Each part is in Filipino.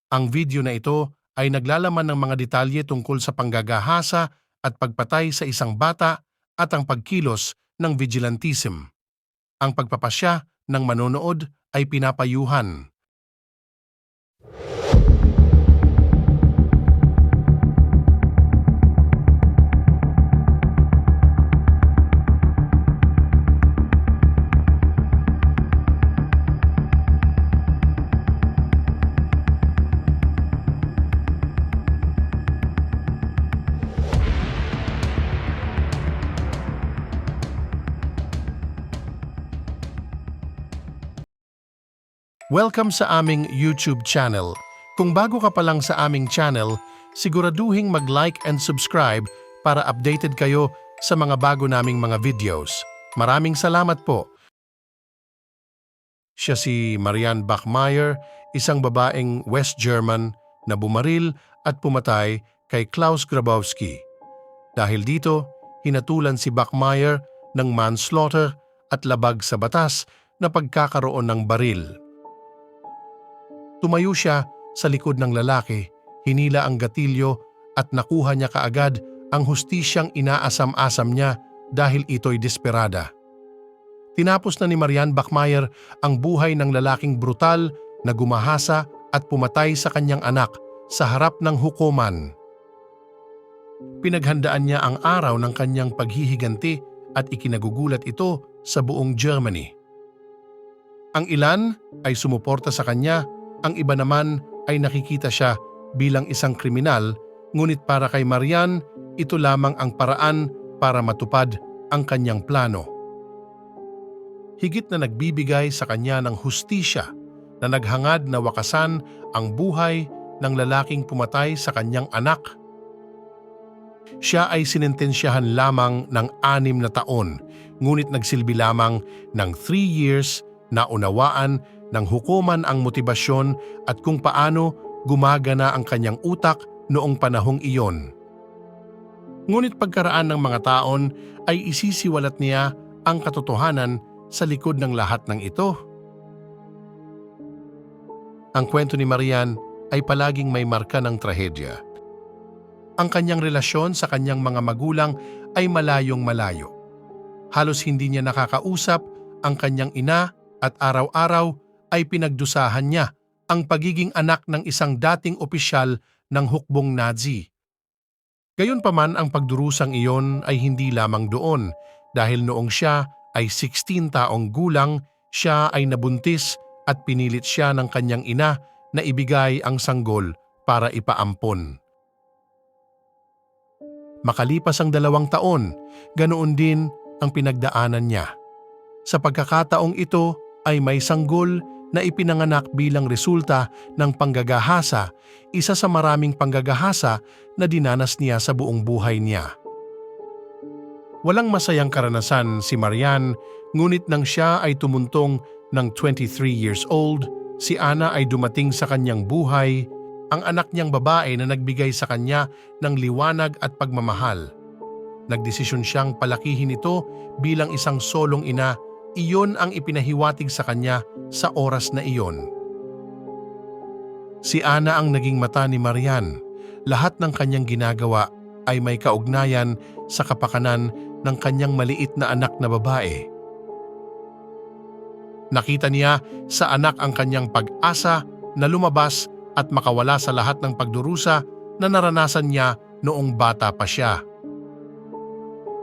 Ang video na ito ay naglalaman ng mga detalye tungkol sa panggagahasa at pagpatay sa isang bata at ang pagkilos ng vigilantism. Ang pagpapasya ng manonood ay pinapayuhan. Welcome sa aming YouTube channel. Kung bago ka pa lang sa aming channel, siguraduhing mag-like and subscribe para updated kayo sa mga bago naming mga videos. Maraming salamat po. Siya si Marianne Bachmeier, isang babaeng West German na bumaril at pumatay kay Klaus Grabowski. Dahil dito, hinatulan si Bachmeier ng manslaughter at labag sa batas na pagkakaroon ng baril. Tumayo siya sa likod ng lalaki, hinila ang gatilyo at nakuha niya kaagad ang hustisyang inaasam-asam niya dahil ito'y desperada. Tinapos na ni Marianne Bachmeier ang buhay ng lalaking brutal na gumahasa at pumatay sa kanyang anak sa harap ng hukuman. Pinaghandaan niya ang araw ng kanyang paghihiganti at ikinagugulat ito sa buong Germany. Ang ilan ay sumuporta sa kanya, ang iba naman ay nakikita siya bilang isang kriminal, ngunit para kay Marianne, ito lamang ang paraan para matupad ang kanyang plano. Higit na nagbibigay sa kanya ng hustisya na naghangad na wakasan ang buhay ng lalaking pumatay sa kanyang anak. Siya ay sinentensyahan lamang ng 6 na taon, ngunit nagsilbi lamang ng 3 years na unawaan ng hukuman ang motibasyon at kung paano gumagana ang kanyang utak noong panahong iyon. Ngunit pagkaraan ng mga taon ay isisiwalat niya ang katotohanan sa likod ng lahat ng ito. Ang kwento ni Marianne ay palaging may marka ng trahedya. Ang kanyang relasyon sa kanyang mga magulang ay malayong malayo. Halos hindi niya nakakausap ang kanyang ina at araw-araw ay pinagdusahan niya ang pagiging anak ng isang dating opisyal ng hukbong Nazi. Gayunpaman ang pagdurusang iyon ay hindi lamang doon dahil noong siya ay 16 taong gulang, siya ay nabuntis at pinilit siya ng kanyang ina na ibigay ang sanggol para ipaampon. Makalipas ang 2 taon, ganoon din ang pinagdaanan niya. Sa pagkakataong ito ay may sanggol na ipinanganak bilang resulta ng panggagahasa, isa sa maraming panggagahasa na dinanas niya sa buong buhay niya. Walang masayang karanasan si Marianne, ngunit nang siya ay tumuntong ng 23 years old, si Anna ay dumating sa kanyang buhay, ang anak niyang babae na nagbigay sa kanya ng liwanag at pagmamahal. Nagdesisyon siyang palakihin ito bilang isang solong ina. Iyon ang ipinahiwatig sa kanya sa oras na iyon. Si Anna ang naging mata ni Marianne. Lahat ng kanyang ginagawa ay may kaugnayan sa kapakanan ng kanyang maliit na anak na babae. Nakita niya sa anak ang kanyang pag-asa na lumabas at makawala sa lahat ng pagdurusa na naranasan niya noong bata pa siya.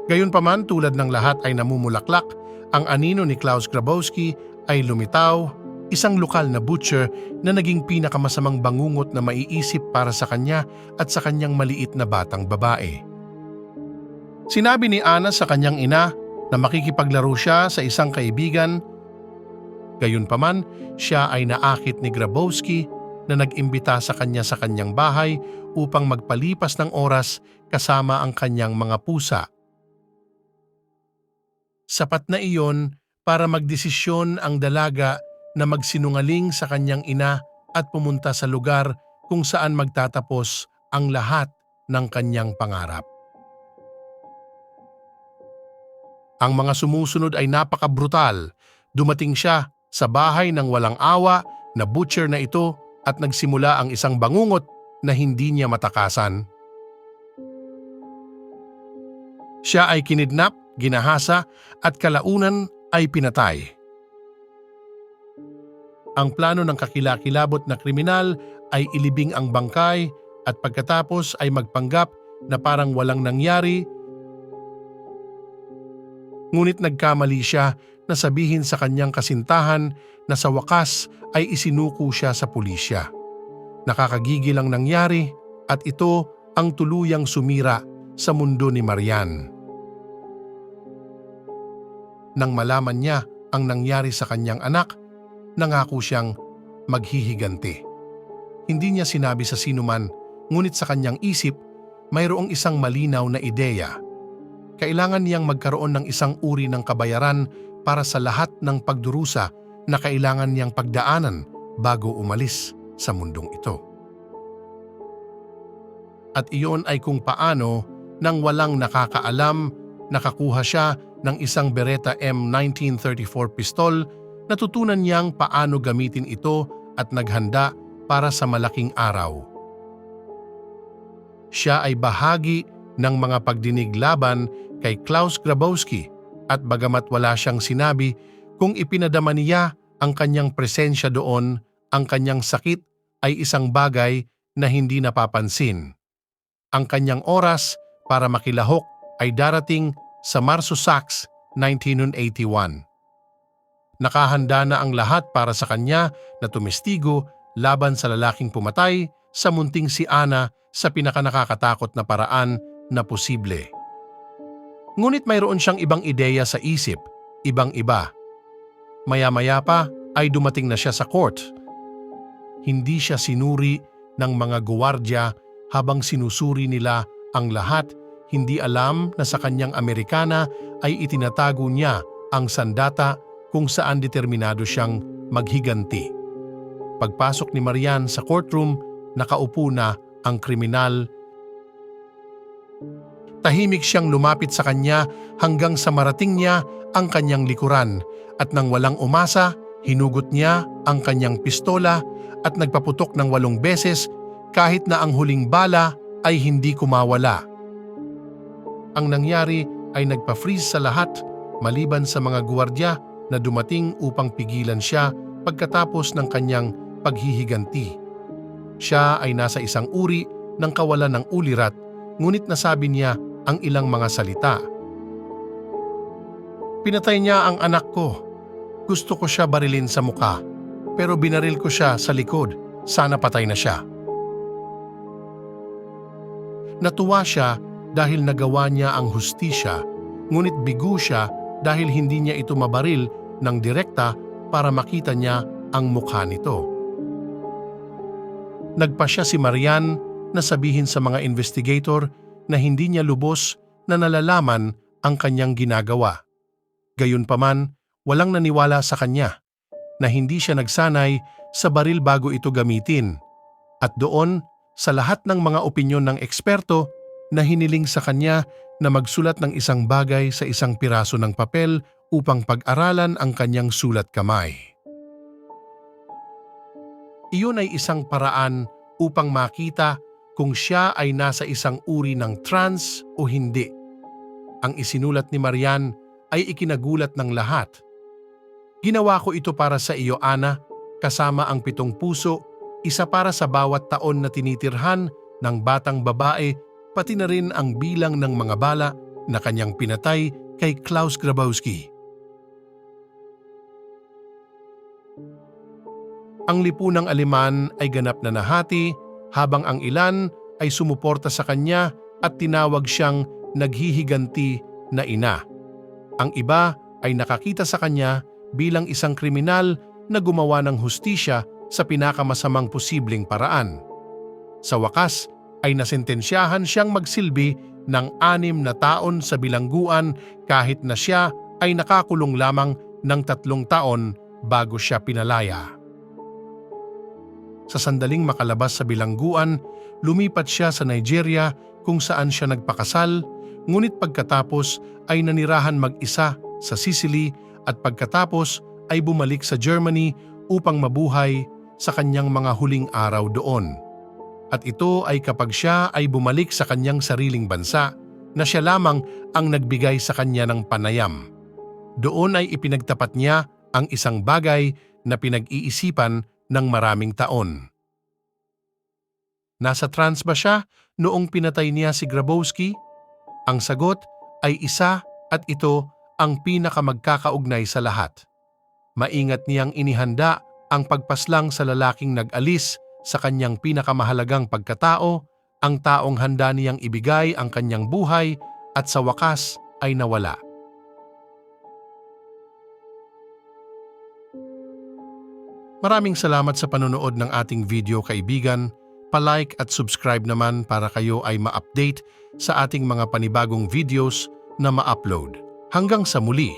Gayunpaman, tulad ng lahat ay namumulaklak, ang anino ni Klaus Grabowski ay lumitaw, isang lokal na butcher na naging pinakamasamang bangungot na maiisip para sa kanya at sa kanyang maliit na batang babae. Sinabi ni Anna sa kanyang ina na makikipaglaro siya sa isang kaibigan. Gayunpaman, siya ay naakit ni Grabowski na nag-imbita sa kanyang bahay upang magpalipas ng oras kasama ang kanyang mga pusa. Sapat na iyon para magdesisyon ang dalaga na magsinungaling sa kanyang ina at pumunta sa lugar kung saan magtatapos ang lahat ng kanyang pangarap. Ang mga sumusunod ay napakabrutal. Dumating siya sa bahay ng walang awa na butcher na ito at nagsimula ang isang bangungot na hindi niya matakasan. Siya ay kinidnap, ginahasa at kalaunan ay pinatay. Ang plano ng kakilakilabot na kriminal ay ilibing ang bangkay at pagkatapos ay magpanggap na parang walang nangyari. Ngunit nagkamali siya na sabihin sa kanyang kasintahan na sa wakas ay isinuko siya sa pulisya. Nakakagigil ang nangyari at ito ang tuluyang sumira sa mundo ni Marian. Nang malaman niya ang nangyari sa kanyang anak, nangako siyang maghihiganti. Hindi niya sinabi sa sinuman, ngunit sa kanyang isip, mayroong isang malinaw na ideya. Kailangan niyang magkaroon ng isang uri ng kabayaran para sa lahat ng pagdurusa na kailangan niyang pagdaanan bago umalis sa mundong ito. At iyon ay kung paano nang walang nakakaalam nakakuha siya ng isang Beretta M1934 pistol, natutunan niyang paano gamitin ito at naghanda para sa malaking araw. Siya ay bahagi ng mga pagdinig laban kay Klaus Grabowski at bagamat wala siyang sinabi, kung ipinadama niya ang kanyang presensya doon, ang kanyang sakit ay isang bagay na hindi napapansin. Ang kanyang oras para makilahok ay darating sa Marso 6, 1981. Nakahanda na ang lahat para sa kanya na tumestigo laban sa lalaking pumatay sa munting si Ana sa pinakanakakatakot na paraan na posible. Ngunit mayroon siyang ibang ideya sa isip, ibang-iba. Maya-maya pa ay dumating na siya sa court. Hindi siya sinuri ng mga guwardya habang sinusuri nila ang lahat. Hindi alam na sa kanyang Amerikana ay itinatago niya ang sandata kung saan determinado siyang maghiganti. Pagpasok ni Marian sa courtroom, nakaupo na ang kriminal. Tahimik siyang lumapit sa kanya hanggang sa marating niya ang kanyang likuran at nang walang umasa, hinugot niya ang kanyang pistola at nagpaputok ng 8 beses kahit na ang huling bala ay hindi kumawala. Ang nangyari ay nagpa-freeze sa lahat maliban sa mga guwardya na dumating upang pigilan siya pagkatapos ng kanyang paghihiganti. Siya ay nasa isang uri ng kawalan ng ulirat, ngunit nasabi niya ang ilang mga salita. Pinatay niya ang anak ko. Gusto ko siya barilin sa muka, pero binaril ko siya sa likod. Sana patay na siya. Natuwa siya dahil nagawa niya ang hustisya, ngunit bigo siya dahil hindi niya ito mabaril ng direkta para makita niya ang mukha nito. Nagpasya si Marian na sabihin sa mga investigator na hindi niya lubos na nalalaman ang kanyang ginagawa. Gayunpaman, walang naniwala sa kanya na hindi siya nagsanay sa baril bago ito gamitin. At doon, sa lahat ng mga opinyon ng eksperto, na hiniling sa kanya na magsulat ng isang bagay sa isang piraso ng papel upang pag-aralan ang kanyang sulat kamay. Iyon ay isang paraan upang makita kung siya ay nasa isang uri ng trance o hindi. Ang isinulat ni Marian ay ikinagulat ng lahat. Ginawa ko ito para sa iyo, Ana, kasama ang 7 puso, isa para sa bawat taon na tinitirhan ng batang babae, pati na rin ang bilang ng mga bala na kanyang pinatay kay Klaus Grabowski. Ang lipunang Aleman ay ganap na nahati habang ang ilan ay sumuporta sa kanya at tinawag siyang naghihiganti na ina. Ang iba ay nakakita sa kanya bilang isang kriminal na gumawa ng hustisya sa pinakamasamang posibleng paraan. Sa wakas ay nasentensyahan siyang magsilbi ng 6 na taon sa bilangguan kahit na siya ay nakakulong lamang ng 3 taon bago siya pinalaya. Sa sandaling makalabas sa bilangguan, lumipat siya sa Nigeria kung saan siya nagpakasal, ngunit pagkatapos ay nanirahan mag-isa sa Sicily at pagkatapos ay bumalik sa Germany upang mabuhay sa kanyang mga huling araw doon. At ito ay kapag siya ay bumalik sa kanyang sariling bansa na siya lamang ang nagbigay sa kanya ng panayam. Doon ay ipinagtapat niya ang isang bagay na pinag-iisipan ng maraming taon. Nasa trance ba siya noong pinatay niya si Grabowski? Ang sagot ay isa at ito ang pinakamagkakaugnay sa lahat. Maingat niyang inihanda ang pagpaslang sa lalaking nag-alis sa kanyang pinakamahalagang pagkatao, ang taong handa niyang ibigay ang kanyang buhay at sa wakas ay nawala. Maraming salamat sa panonood ng ating video, kaibigan. Pa-like at subscribe naman para kayo ay ma-update sa ating mga panibagong videos na ma-upload. Hanggang sa muli!